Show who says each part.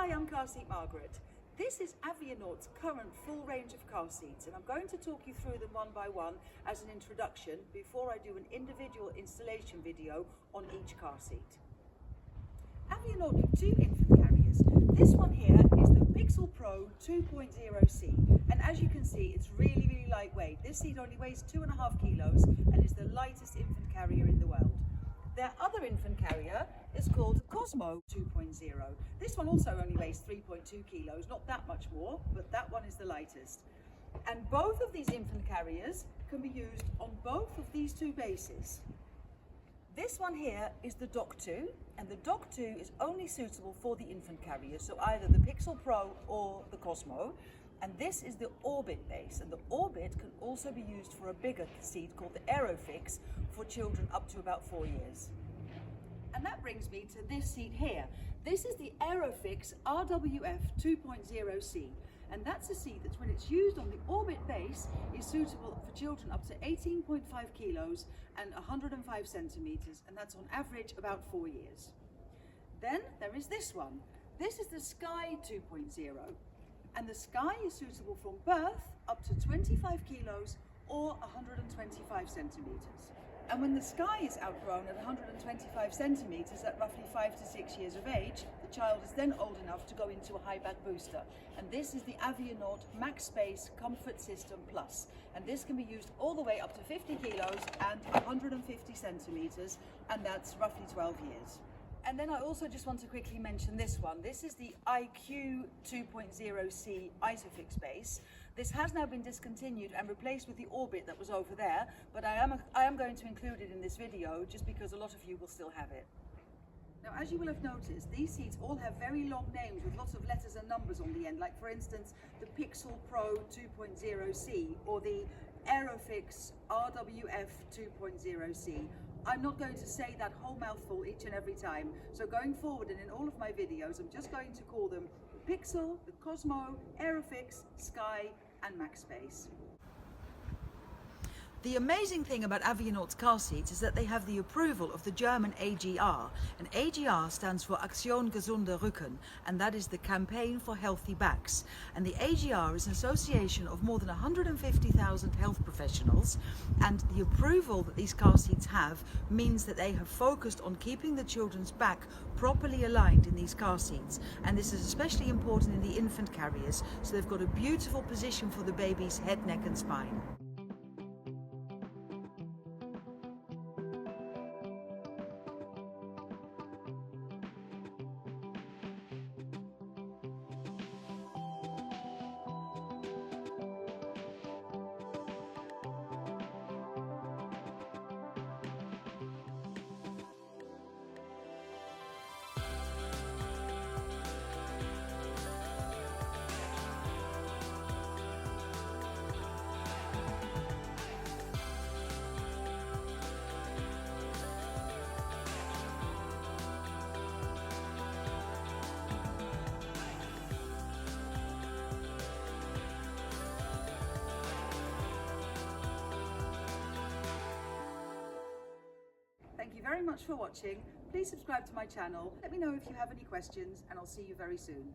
Speaker 1: Hi, I'm Car Seat Margaret. This is Avionaut's current full range of car seats, and I'm going to talk you through them one by one as an introduction before I do an individual installation video on each car seat. Avionaut do two infant carriers. This one here is the Pixel Pro 2.0C, and as you can see, it's really lightweight. This seat only weighs 2.5 kilos and is the lightest infant carrier in the world. Their other infant carrier is called Cosmo 2.0. This one also only weighs 3.2 kilos, not that much more, but that one is the lightest. And both of these infant carriers can be used on both of these two bases. This one here is the Dock 2, and the Dock 2 is only suitable for the infant carrier, so either the Pixel Pro or the Cosmo. And this is the Orbit base, and the Orbit can also be used for a bigger seat called the Aerofix for children up to about 4 years. And that brings me to this seat here. This is the Aerofix RWF 2.0C, and that's a seat that when it's used on the Orbit base is suitable for children up to 18.5 kilos and 105 centimeters, and that's on average about 4 years. Then there is this one. This is the Sky 2.0. And the Sky is suitable from birth up to 25 kilos or 125 centimeters. And when the Sky is outgrown at 125 centimeters at roughly 5 to 6 years of age, the child is then old enough to go into a high back booster. And this is the Avionaut Max Space Comfort System Plus. And this can be used all the way up to 50 kilos and 150 centimeters, and that's roughly 12 years. And then I also just want to quickly mention this one. This is the IQ 2.0C Isofix base. This has now been discontinued and replaced with the Orbit that was over there, but I am going to include it in this video just because a lot of you will still have it. Now, as you will have noticed, these seats all have very long names with lots of letters and numbers on the end, like for instance, the Pixel Pro 2.0C or the Aerofix RWF 2.0C. I'm not going to say that whole mouthful each and every time. So going forward and in all of my videos, I'm just going to call them the Pixel, the Cosmo, Aerofix, Sky, and Max Space. The amazing thing about Avionaut's car seats is that they have the approval of the German AGR, and AGR stands for Aktion Gesunder Rücken, and that is the Campaign for Healthy Backs. And the AGR is an association of more than 150,000 health professionals, and the approval that these car seats have means that they have focused on keeping the children's back properly aligned in these car seats, and this is especially important in the infant carriers, so they've got a beautiful position for the baby's head, neck and spine. Thank you very much for watching. Please subscribe to my channel. Let me know if you have any questions, and I'll see you very soon.